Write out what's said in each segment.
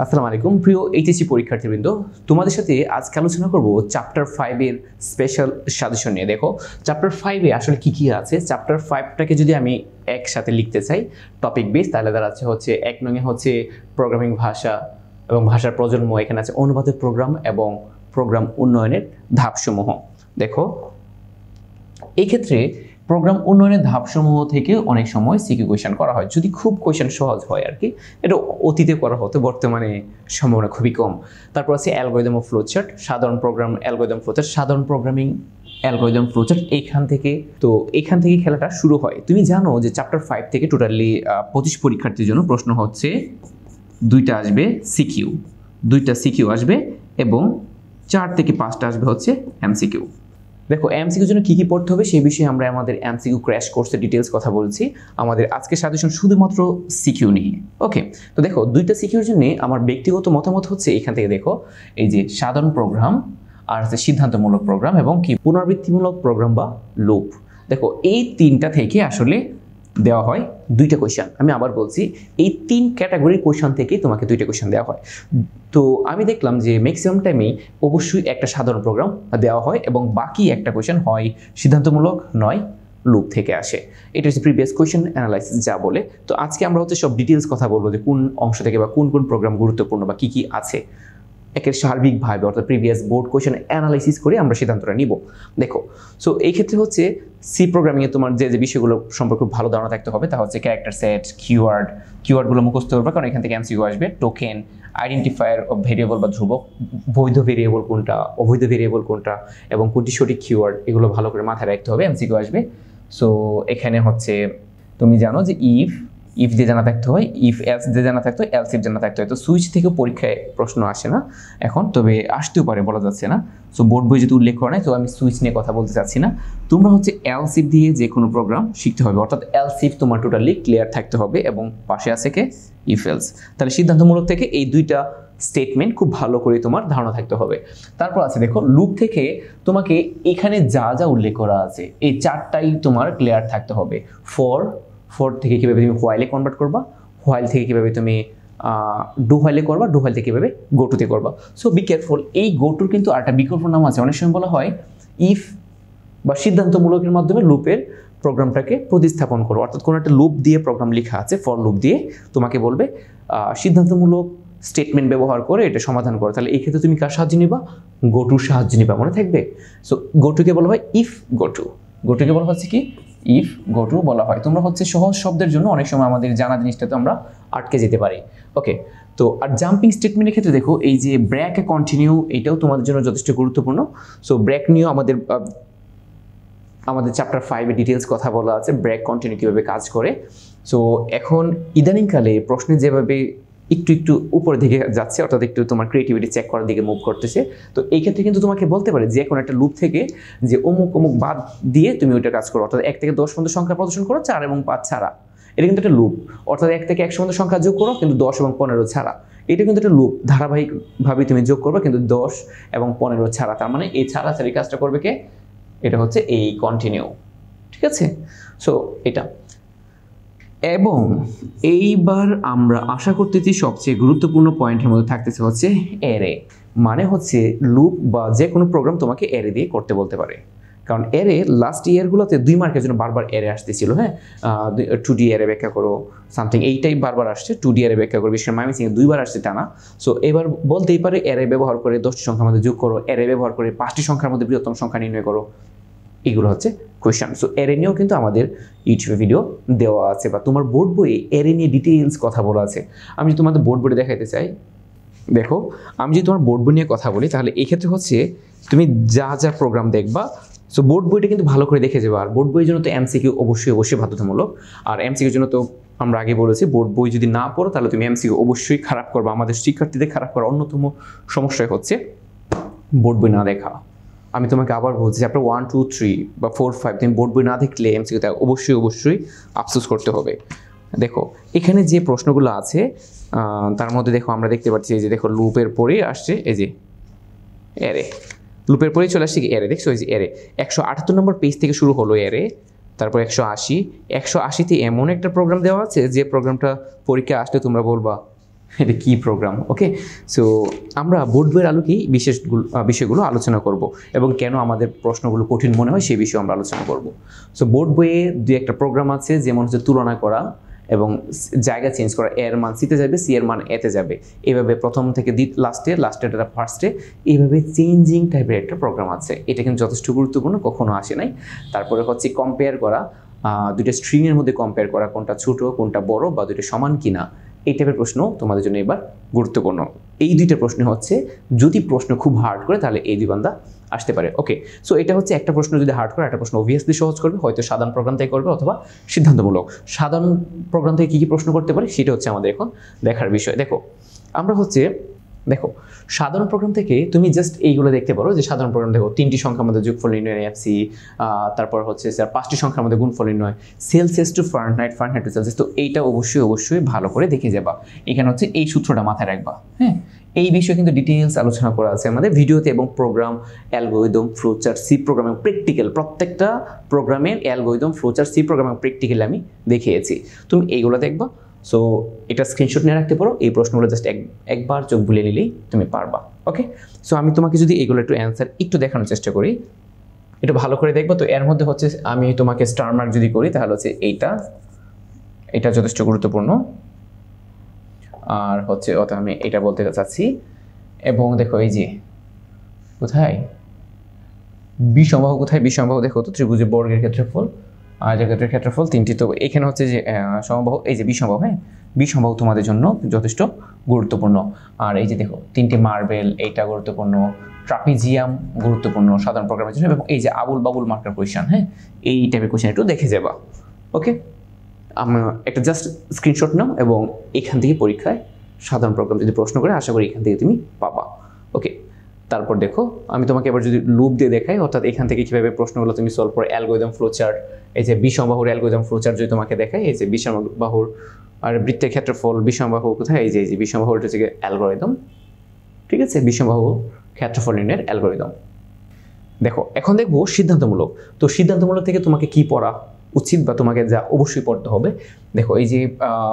আসসালামু আলাইকুম প্রিয় এইচএসসি পরীক্ষার্থীবৃন্দ, তোমাদের সাথে আজকে আলোচনা করব চ্যাপ্টার 5 এর স্পেশাল সাজেশন নিয়ে। দেখো চ্যাপ্টার 5 এ আসলে কি কি আছে। চ্যাপ্টার 5টাকে যদি আমি একসাথে লিখতে চাই টপিক বেস, তাহলে দাঁড়াচ্ছে হচ্ছে 1 নং হচ্ছে প্রোগ্রামিং ভাষা এবং ভাষার প্রজন্ম, এখানে আছে অনুবাদের প্রোগ্রাম এবং প্রোগ্রাম উন্নয়নের ধাপসমূহ। দেখো এই ক্ষেত্রে প্রোগ্রাম উন্নয়নের ধাপসমূহ থেকে অনেক সময় সিকিউ কোয়েশ্চেন করা হয়, যদি খুব কোয়েশ্চেন সহজ হয় আর কি। এটা অতীতে করা হতো, বর্তমানে সম্ভাবনা খুবই কম। তারপর আছে অ্যালগরিদম ও ফ্লোচার্ট, সাধারণ প্রোগ্রাম অ্যালগরিদম ফ্লোচার্ট, সাধারণ প্রোগ্রামিং অ্যালগরিদম ফ্লোচার্ট। এখান থেকে খেলাটা শুরু হয়। তুমি জানো যে চ্যাপ্টার 5 থেকে টোটালি 25 পরীক্ষার্থীর জন্য প্রশ্ন হচ্ছে দুইটা আসবে সিকিউ, আসবে এবং 4 থেকে 5টা আসবে হচ্ছে এমসিকিউ। দেখো এমসিকিউর জন্য কি কি পড়তে হবে সেই বিষয়ে আমরা আমাদের এমসিকিউ ক্র্যাশ কোর্সে ডিটেলস কথা বলছি। আমাদের আজকে সাজেশন শুধুমাত্র সিকিউ নিয়ে। ওকে, তো দেখো দুইটা সিকিউর জন্য আমার ব্যক্তিগত মতামত হচ্ছে এখান থেকে দেখো এই যে সাধারণ প্রোগ্রাম আর হচ্ছে সিদ্ধান্তমূলক প্রোগ্রাম এবং কি পুনরাবৃত্তিমূলক প্রোগ্রাম বা লুপ। দেখো এই তিনটা থেকে আসলে দেওয়া হয় দুইটা কোয়েশ্চেন। আমি আবার বলছি, এই 3 ক্যাটাগরির কোয়েশ্চেন থেকে তোমাকে দুইটা কোয়েশ্চেন দেওয়া হয়। তো আমি দেখলাম যে ম্যাক্সিমাম টাইমেই অবশ্যই একটা সাধারণ প্রোগ্রাম দেওয়া হয় এবং বাকি একটা কোয়েশ্চেন হয় সিদ্ধান্তমূলক নয় লুপ থেকে আসে। এটা হচ্ছে প্রিভিয়াস কোয়েশ্চেন অ্যানালাইসিস যা বলে। তো আজকে আমরা হচ্ছে সব ডিটেলস কথা বলবো যে কোন অংশ থেকে বা কোন কোন প্রোগ্রাম গুরুত্বপূর্ণ বা কি কি আছে একের সার্বিকভাবে, অর্থাৎ প্রিভিয়াস বোর্ড কোয়েশ্চেন অ্যানালাইসিস করে আমরা সিদ্ধান্তটা নিব। দেখো সো এই ক্ষেত্রে হচ্ছে সি প্রোগ্রামিংয়ে তোমার যে বিষয়গুলো সম্পর্কে ভালো ধারণা থাকতে হবে তা হচ্ছে ক্যারেক্টার সেট, কিওয়ার্ডগুলো মুখস্থ করবে, কারণ এখান থেকে এমসিকিউ আসবে। টোকেন, আইডেন্টিফায়ার অফ ভেরিয়েবল বা ধ্রুবক, বৈধ ভেরিয়েবল কোনটা, অবৈধ ভেরিয়েবল কোনটা এবং কোনটি সঠিক কিওয়ার্ড, এগুলো ভালো করে মাথায় রাখতে হবে, এমসিকিউ আসবে। সো এখানে হচ্ছে তুমি জানো যে ইফ দিয়ে জানা থাকতে হয়, ইফ এলস দিয়ে জানা থাকতে হয়, এলস ইফ জানা থাকতে হয়। তো সুইচ থেকে পরীক্ষায় প্রশ্ন আসে না এখন, তবে আসতেও পারে, বলা যাচ্ছে না। সো বোর্ড বই যদি উল্লেখ করা নাই, তো আমি সুইচ নিয়ে কথা বলতে চাচ্ছি না। তোমরা হচ্ছে এলস ইফ দিয়ে যে কোনো প্রোগ্রাম শিখতে হবে, অর্থাৎ এলস ইফ তোমার টোটালি ক্লিয়ার থাকতে হবে এবং পাশে আছে কে ইফ এলস। তাহলে সিদ্ধান্তমূলক থেকে এই দুইটা স্টেটমেন্ট খুব ভালো করে তোমার ধারণা থাকতে হবে। তারপর আছে দেখো লুপ থেকে তোমাকে এখানে যা যা উল্লেখ করা আছে এই 4টাই তোমার ক্লিয়ার থাকতে হবে। ফর থেকে কীভাবে তুমি হোয়াইলে কনভার্ট করবা, হোয়াইল থেকে কীভাবে তুমি ডু হোয়াইলে করবা, ডু হোয়াইল থেকে কীভাবে গো টুতে করবা। সো বি কেয়ারফুল, এই গো টুর কিন্তু আরেকটা বিকল্প নাম আছে। অনেক সময় বলা হয় ইফ বা সিদ্ধান্তমূলকের মাধ্যমে লুপের প্রোগ্রামটাকে প্রতিস্থাপন করো, অর্থাৎ কোনো একটা লুপ দিয়ে প্রোগ্রাম লেখা আছে, ফর লুপ দিয়ে, তোমাকে বলবে সিদ্ধান্তমূলক স্টেটমেন্ট ব্যবহার করে এটা সমাধান করো। তাহলে এই ক্ষেত্রে তুমি কার সাহায্য নিবা? গো টুর সাহায্য নিবা, মনে থাকবে। সো গো টুকে বলা হয় ইফ গো টু, গো টুকে বলা হচ্ছে কি ইফ গো টু বলা হয়। তোমরা হচ্ছে সহজ শব্দের জন্য অনেক সময় আমাদের জানা জিনিসটাতে আমরা আটকে যেতে পারি। ওকে, তো আর জাম্পিং স্টেটমেন্টের ক্ষেত্রে দেখো এই যে ব্রেক এ কন্টিনিউ, এটাও তোমাদের জন্য যথেষ্ট গুরুত্বপূর্ণ। সো ব্রেক নিয়েও আমাদের চ্যাপ্টার 5-এ ডিটেলস কথা বলা আছে, ব্রেক কন্টিনিউ কীভাবে কাজ করে। সো এখন ইদানিংকালে প্রশ্নে যেভাবে একটু উপরের দিকে যাচ্ছে, অর্থাৎ একটু তোমার ক্রিয়েটিভিটি চেক করার দিকে মুভ করতেছে। তো এই ক্ষেত্রে কিন্তু তোমাকে বলতে পারে যে কোনো একটা লুপ থেকে যে অমুক বাদ দিয়ে তুমি ওইটা কাজ করো, অর্থাৎ 1 থেকে 10 পর্যন্ত সংখ্যা প্রদর্শন করো 4 এবং 5 ছাড়া। এটা কিন্তু একটা লুপ, অর্থাৎ 1 থেকে 100 পর্যন্ত সংখ্যা যোগ করো কিন্তু 10 এবং 15 ছাড়া। এটা কিন্তু একটা লুপ, ধারাবাহিকভাবে তুমি যোগ করবে কিন্তু 10 এবং 15 ছাড়া। তার মানে এই ছাড়াছাড়ি কাজটা করবে কে? এটা হচ্ছে এই কন্টিনিউ, ঠিক আছে। সো এটা, এবং এইবার আমরা আশা করতেছি সবচেয়ে গুরুত্বপূর্ণ পয়েন্টের মধ্যে থাকতেছে হচ্ছে অ্যারে। মানে হচ্ছে লুপ বা যে কোনো প্রোগ্রাম তোমাকে অ্যারে দিয়ে করতে বলতে পারে, কারণ অ্যারে লাস্ট ইয়ারগুলোতে 2 মার্কের জন্য বারবার অ্যারে আসতেছিল। হ্যাঁ, 2D অ্যারে ব্যাখ্যা করো সামথিং, এইটাই বারবার আসছে। 2D অ্যারে ব্যাখ্যা করো, বিশেষ করে ময়মনসিংহে 2বার আসছে টানা। সো এবার বলতেই পারে অ্যারে ব্যবহার করে 10টি সংখ্যার মধ্যে যোগ করো, অ্যারে ব্যবহার করে 5টি সংখ্যার মধ্যে বৃহত্তম সংখ্যা নির্ণয় করো। এগুলো হচ্ছে কোয়েশ্চেন। সো অ্যারে নিয়েও কিন্তু আমাদের ইউটিউবে ভিডিও দেওয়া আছে, বা তোমার বোর্ড বইয়ে অ্যারে নিয়ে ডিটেইলস কথা বলা আছে। আমি যদি তোমাদের বোর্ড বইয়ে দেখাইতে চাই, দেখো আমি যদি তোমার বোর্ড বই নিয়ে কথা বলি, তাহলে এক্ষেত্রে হচ্ছে তুমি যা যা প্রোগ্রাম দেখবা, সো বোর্ড বইটা কিন্তু ভালো করে দেখে যাবে। আর বোর্ড বইয়ের জন্য তো এমসিকিউ অবশ্যই বাধ্যতামূলক। আর এমসিকিউর জন্য তো আমরা আগে বলেছি, বোর্ড বই যদি না পড়ো তাহলে তুমি এমসিকিউ অবশ্যই খারাপ করবা। আমাদের শিক্ষার্থীদের খারাপ করার অন্যতম সমস্যাই হচ্ছে বোর্ড বই না দেখা। আমি তোমাকে আবার বলছি, চ্যাপ্টার 1, 2, 3 বা 4, 5 তুমি বোর্ড বই না দেখলে এমসিকিউতে অবশ্যই আফসোস করতে হবে। দেখো এখানে যে প্রশ্নগুলো আছে তার মধ্যে দেখো আমরা দেখতে পাচ্ছি এই যে দেখো লুপের পরে আসছে এই যে অ্যারে, লুপের পরেই চলে আসছে কি অ্যারে। দেখছো এই যে অ্যারে 178 নম্বর পেজ থেকে শুরু হলো অ্যারে, তারপর 180 180তে এমন একটা প্রোগ্রাম দেওয়া আছে যে প্রোগ্রামটা পরীক্ষা আসলে তোমরা বলবা এটা কি প্রোগ্রাম। ওকে, সো আমরা বোর্ড বইয়ের আলোকেই বিষয়গুলো আলোচনা করব এবং কেন আমাদের প্রশ্নগুলো কঠিন মনে হয় সেই বিষয়ে আমরা আলোচনা করব। সো বোর্ড বইয়ে দু একটা প্রোগ্রাম আছে, যেমন হচ্ছে তুলনা করা এবং জায়গা চেঞ্জ করা, এর মান সিতে যাবে, সি এর মান এতে যাবে, এইভাবে প্রথম থেকে লাস্টেরটা ফার্স্টে, এইভাবে চেঞ্জিং টাইপের একটা প্রোগ্রাম আছে। এটা কিন্তু যথেষ্ট গুরুত্বপূর্ণ, কখনো আসে নাই। তারপরে হচ্ছে কম্পেয়ার করা, দুইটা স্ট্রিংয়ের মধ্যে কম্পেয়ার করা, কোনটা ছোট কোনটা বড় বা দুইটা সমান কিনা, এই টাইপের প্রশ্ন তোমাদের জন্য এবার গুরুত্বপূর্ণ। এই দুইটা প্রশ্ন হচ্ছে, যদি প্রশ্ন খুব হার্ড করে তাহলে এই দুই বান্দা আসতে পারে। ওকে, সো এটা হচ্ছে একটা প্রশ্ন যদি হার্ড করে, একটা প্রশ্ন অবভিয়াসলি সহজ করবে, হয়তো সাধারণ প্রোগ্রাম থেকে করবে অথবা সিদ্ধান্তমূলক। সাধারণ প্রোগ্রাম থেকে কী কী প্রশ্ন করতে পারে সেটা হচ্ছে আমাদের এখন দেখার বিষয়। দেখো সাধারণ প্রোগ্রাম থেকে তুমি জাস্ট এইগুলো দেখতে পারো যে সাধারণ প্রোগ্রাম দেখো 3টি সংখ্যার মধ্যে যোগফল নির্ণয় এফসি, তারপর হচ্ছে স্যার 5টি সংখ্যার মধ্যে গুণফল নির্ণয়, Celsius to Fahrenheit, Fahrenheit to Celsius. তো এইটা অবশ্যই ভালো করে দেখে যাবা। এখানে হচ্ছে এই সূত্রটা মাথায় রাখবা। হ্যাঁ, এই বিষয়ে কিন্তু ডিটেইলস আলোচনা করা আছে আমাদের ভিডিওতে, এবং program, algorithm, flowchart, C programming, practical, প্রত্যেকটা প্রোগ্রামের algorithm, flowchart, C programming practical আমি দেখিয়েছি। তুমি এইগুলো দেখবা। সো এটা স্ক্রিনশট নিয়ে রাখতে পারো, এই প্রশ্নগুলো জাস্ট একবার চোখ বুলিয়ে নিলেই তুমি পারবা। ওকে, সো আমি তোমাকে যদি এইগুলো একটু অ্যান্সার একটু দেখানোর চেষ্টা করি, একটু ভালো করে দেখবো। তো এর মধ্যে হচ্ছে আমি তোমাকে স্টার মার্ক যদি করি তাহলে হচ্ছে এটা যথেষ্ট গুরুত্বপূর্ণ। আর হচ্ছে আমি এটা বলতে চাচ্ছি। এবং দেখো এই যে কোথায় বিষমবাহু, দেখো তো ত্রিভুজের বর্গের ক্ষেত্রফল, আয়তক্ষেত্রের ক্ষেত্রফল 3টি। তো এখানে হচ্ছে যে সমবাহু, এই যে বিষমবাহু, হ্যাঁ বিষমবাহু তোমাদের জন্য যথেষ্ট গুরুত্বপূর্ণ। আর এই যে দেখো 3টি মার্বেল, এইটা গুরুত্বপূর্ণ। ট্রাপিজিয়াম গুরুত্বপূর্ণ সাধারণ প্রোগ্রামের জন্য। এবং এই যে আবুল বাবুল মার্কার কোয়েশ্চেন, হ্যাঁ এই টাইপের কোয়েশ্চেন একটু দেখে যাবা। ওকে, একটা জাস্ট স্ক্রিনশট নাও এবং এখান থেকে পরীক্ষায় সাধারণ প্রোগ্রাম যদি প্রশ্ন করে, আশা করি এখান থেকে তুমি পাবা। ওকে, তারপর দেখো আমি তোমাকে এবার যদি লুপ দিয়ে দেখাই, অর্থাৎ এখান থেকে কীভাবে প্রশ্নগুলো তুমি সলভ করে, অ্যালগরিদম, ফ্লোচার্ট, এই যে বিষমবাহুর অ্যালগরিদম, ফ্লোচার্ট যদি তোমাকে দেখাই, এই যে বিষমবাহুর আর বৃত্তের ক্ষেত্রফল, বিষমবাহু কোথায়, এই যে বিষমবাহুর হচ্ছে অ্যালগরিদম, ঠিক আছে, বিষমবাহু ক্ষেত্রফল নির্ণয়ের অ্যালগরিদম। দেখো এখন দেখবো সিদ্ধান্তমূলক। তো সিদ্ধান্তমূলক থেকে তোমাকে কি পড়া উচিত বা তোমাকে যা অবশ্যই পড়তে হবে, দেখো এই যে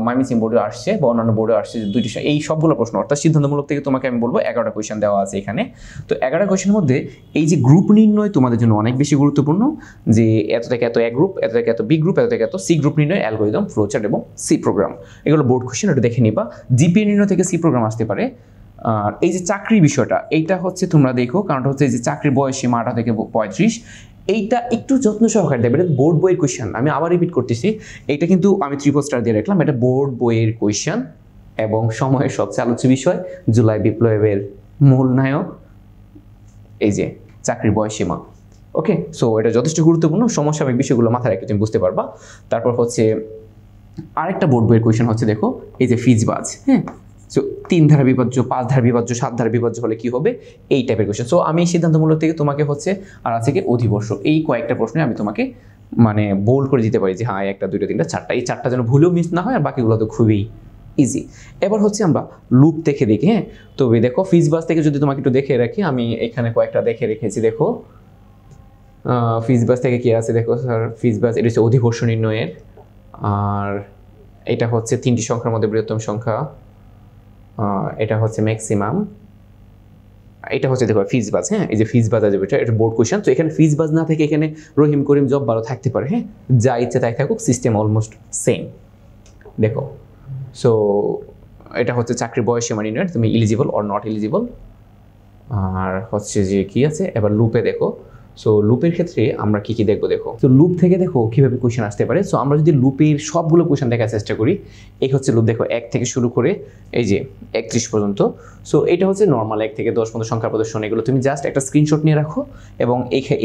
ময়মনসিংহ বোর্ডে আসছে বা অন্যান্য বোর্ডে আসছে যে দুইটি, এই সবগুলো প্রশ্ন, অর্থাৎ সিদ্ধান্তমূলক থেকে তোমাকে আমি বলবো 11টা কোয়েশ্চেন দেওয়া আছে এখানে। তো 11টা কোয়েশ্চেনের মধ্যে এই যে গ্রুপ নির্ণয় তোমাদের জন্য অনেক বেশি গুরুত্বপূর্ণ, যে এত থেকে এত এ গ্রুপ, এত থেকে এত বি গ্রুপ, এত থেকে এত সি গ্রুপ নির্ণয়, অ্যালগরিদম, ফ্লোচার্ট এবং সি প্রোগ্রাম, এগুলো বোর্ড কোয়েশ্চেন, একটু দেখে নিবা। জিপিএ নির্ণয় থেকে সি প্রোগ্রাম আসতে পারে। আর এই যে চাকরির বিষয়টা, এইটা হচ্ছে তোমরা দেখো, কারণ হচ্ছে এই যে চাকরির বয়স সীমা 18 থেকে 35, এইটা একটু যত্ন সহকারে দেবে। এটা বোর্ড বইয়ের কোয়েশ্চেন, আমি আবার রিপিট করতেছি, এইটা কিন্তু আমি 3 স্টার দিয়ে রাখলাম, এটা বোর্ড বইয়ের কোয়েশ্চেন এবং সময়ের সবচেয়ে আলোচ্য বিষয়, জুলাই বিপ্লবের মূল নায়ক, এই যে চাকরির বয়স সীমা। ওকে, সো এটা যথেষ্ট গুরুত্বপূর্ণ, সমসাময়িক বিষয়গুলো মাথায় রেখে তুমি বুঝতে পারবা। তারপর হচ্ছে আরেকটা বোর্ড বইয়ের কোয়েশ্চেন হচ্ছে, দেখো এই যে ফিজবাজ, হ্যাঁ, সো 3 ধারা বিভাজ্য, 5 ধারা বিভাজ্য, 7 ধারা বিভাজ্য হলে কি হবে, এই টাইপের কোয়েশ্চেন। সো আমি সিদ্ধান্তমূলক থেকে তোমাকে হচ্ছে আর আছে কি অধিবর্ষ, এই কয়েকটা প্রশ্নে আমি তোমাকে মানে বোল্ড করে দিতে পারি যে হ্যাঁ 1টা 2টা 3টা 4টা, এই 4টা যেন ভুলেও মিস না হয়, আর বাকিগুলো তো খুবই ইজি। এবার হচ্ছে আমরা লুপ থেকে দেখি। হ্যাঁ, তো দেখো ফিজবাজ থেকে যদি তোমাকে একটু দেখে রাখি, আমি এখানে কয়েকটা দেখে রেখেছি। দেখো ফিজবাজ থেকে কি আছে, দেখো স্যার ফিজবাজ এটা হচ্ছে অধিবর্ষ নির্ণয়ের, আর এটা হচ্ছে 3টি সংখ্যার মধ্যে বৃহত্তম সংখ্যা, এটা হচ্ছে ম্যাক্সিমাম, এটা হচ্ছে দেখো ফিজবাজ। হ্যাঁ, এই যে ফিজবাজ আছে, এটা বোর্ড কোয়েশ্চেন। তো এখানে ফিজবাজ না থেকে এখানে রহিম করিম জব ভালো থাকতে পারে। হ্যাঁ, যা ইচ্ছে তাই থাকুক, সিস্টেম অলমোস্ট সেম। দেখো সো এটা হচ্ছে চাকরির বয়স সীমা নির্ণয়, তুমি এলিজিবল অর নট এলিজিবল। আর হচ্ছে যে কি আছে, এবার লুপে দেখো। সো লুপের ক্ষেত্রে আমরা কি দেখবো, দেখো তো লুপ থেকে দেখো কিভাবে কোয়েশ্চেন আসতে পারে। সো আমরা যদি লুপের সবগুলো কোয়েশ্চেন দেখার চেষ্টা করি, এই হচ্ছে লুপ, দেখো 1 থেকে শুরু করে এই যে 31 পর্যন্ত। সো এটা হচ্ছে নর্মাল 1 থেকে 10 পর্যন্ত সংখ্যা প্রদর্শন, এগুলো তুমি জাস্ট একটা স্ক্রিনশট নিয়ে রাখো এবং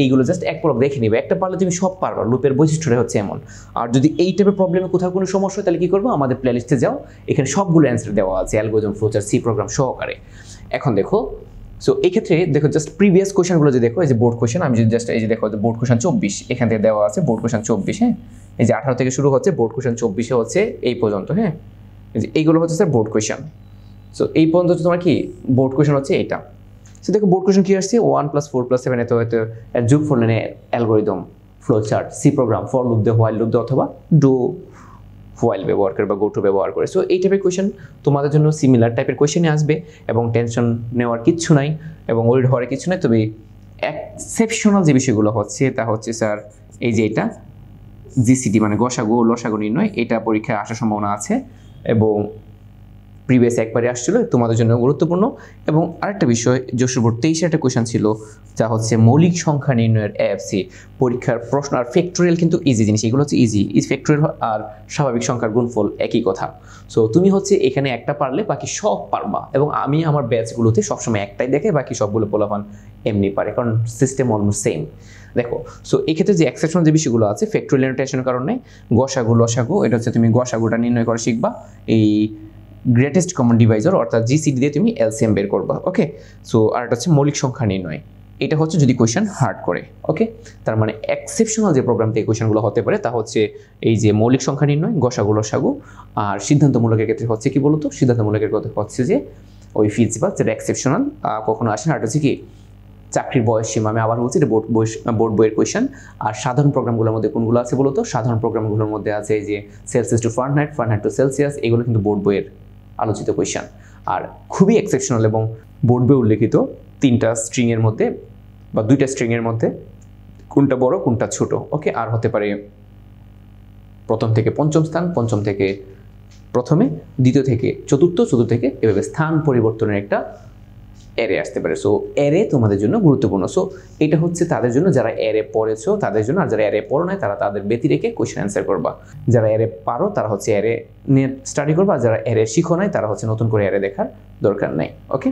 এইগুলো জাস্ট এক পলক দেখে নিবে, একটা পারলে তুমি সব পারবা। লুপের বৈশিষ্ট্যটা হচ্ছে এমন। আর যদি এই টাইপের প্রবলেমে কোথাও কোনো সমস্যা হয় তাহলে কি করবো, আমাদের প্লেলিস্টে যাও, এখানে সবগুলো অ্যান্সার দেওয়া আছে অ্যালগরিদম, ফ্লোচার্ট, সি প্রোগ্রাম সহকারে। এখন দেখো সো এই ক্ষেত্রে দেখো জাস্ট প্রিভিয়াস কোয়েশ্চেনগুলো যে দেখো, এই যে বোর্ড কোয়েশ্চেন, আমি যদি জাস্ট এই যে দেখো বোর্ড কোয়েশ্চেন 24 এখান থেকে দেওয়া আছে, বোর্ড কোয়েশ্চেন 24। হ্যাঁ, এই যে 18 থেকে শুরু হচ্ছে, বোর্ড কোয়েশ্চেন 24 হচ্ছে এই পর্যন্ত। হ্যাঁ, এই যে এইগুলো হচ্ছে স্যার বোর্ড কোয়েশ্চেন। সো এই পর্যন্ত হচ্ছে তোমার কি বোর্ড কোয়েশ্চেন হচ্ছে এইটা। সো দেখো বোর্ড কোয়েশ্চেন কি আসছে, 1 + 4 + 7 এত যোগফল নিয়ে algorithm, flowchart, C program, for loop দিয়ে, হোয়াইল লুপ দিয়ে অথবা ডু হোয়াইল ব্যবহার করে বা গো টু ব্যবহার করে। সো এই টাইপের কোয়েশ্চেন তোমাদের জন্য সিমিলার টাইপের কোয়েশ্চেনই আসবে এবং টেনশন নেওয়ার কিচ্ছু নাই এবং ওয়ারিড হওয়ার কিছু নাই। তবে এক্সেপশনাল যে বিষয়গুলো হচ্ছে তা হচ্ছে স্যার এই যে এটা জিসিডি মানে গসাগু ও লসাগু নির্ণয়, এটা পরীক্ষায় আসার সম্ভাবনা আছে এবং প্রিভিয়াস একবারে আসছিল, তোমাদের জন্য গুরুত্বপূর্ণ। এবং আরেকটা বিষয় যশোর বোর্ড 23-এর একটা কোয়েশ্চেন ছিল যা হচ্ছে মৌলিক সংখ্যা নির্ণয়ের এএফসি পরীক্ষার প্রশ্ন। আর ফ্যাক্টোরিয়াল কিন্তু ইজি জিনিস, এগুলো হচ্ছে ইজি। ফ্যাক্টোরিয়াল আর স্বাভাবিক সংখ্যার গুণফল একই কথা। সো তুমি হচ্ছে এখানে একটা পারলে বাকি সব পারবা, এবং আমি আমার ব্যাচগুলোতে সবসময় একটাই দেখে বাকি সবগুলো পোলাপান এমনি পারে, কারণ সিস্টেম অলমোস্ট সেম। দেখো, সো এক্ষেত্রে যে এক্সেপশনাল যে বিষয়গুলো আছে ফ্যাক্টোরিয়াল নোটেশনের কারণে গসাগু লসাগু, এটা হচ্ছে তুমি গসাগুটা নির্ণয় করা শিখবা এই গ্রেটেস্ট কমন ডিভাইজার অর্থাৎ জিসিডি দিয়ে তুমি এলসিএম বের করবা। ওকে, সো আর এটা হচ্ছে মৌলিক সংখ্যা নির্ণয়, এটা হচ্ছে যদি কোয়েশ্চেন হার্ড করে। ওকে, তার মানে এক্সেপশনাল যে প্রোগ্রাম থেকে কোয়েশ্চেনগুলো হতে পারে তা হচ্ছে এই যে মৌলিক সংখ্যা নির্ণয়, গসাগু লসাগু। আর সিদ্ধান্তমূলকের ক্ষেত্রে হচ্ছে কি বলতো, সিদ্ধান্তমূলকের কথা হচ্ছে যে ওই ফিজিবাল যেটা এক্সেপশনাল কখনো আসে না। আর হচ্ছে কি চাকরির বয়স সীমা, আমি আবার বলছি এটা বোর্ড বইয়ের কোয়েশ্চেন। আর সাধারণ প্রোগ্রামগুলোর মধ্যে কোনগুলো আছে বলতো, সাধারণ প্রোগ্রামগুলোর মধ্যে আছে এই যে Celsius to Fahrenheit, Fahrenheit to Celsius, এগুলো কিন্তু বোর্ড বইয়ের আলোচিত কোয়েশ্চেন। আর খুবই এক্সেপশনাল এবং বোর্ড বই উল্লেখিত 3টা স্ট্রিংয়ের মধ্যে বা 2টা স্ট্রিংয়ের মধ্যে কোনটা বড় কোনটা ছোট। ওকে, আর হতে পারে প্রথম থেকে পঞ্চম স্থান, পঞ্চম থেকে প্রথমে, দ্বিতীয় থেকে চতুর্থ, চতুর্থ থেকে এভাবে স্থান পরিবর্তনের একটা এরে আসতে পারে। সো এরে তোমাদের জন্য গুরুত্বপূর্ণ। সো এটা হচ্ছে তাদের জন্য যারা এরে পড়েছো তাদের জন্য, আর যারা এরে পড়ো নাই তারা তাদের ব্যতি রেখে কোয়েশ্চেন অ্যান্সার করবা। যারা এরে পারো তারা হচ্ছে এরে নিয়ে স্টাডি করবা, আর যারা এরে শিখো নাই তারা হচ্ছে নতুন করে এরে দেখার দরকার নাই। ওকে।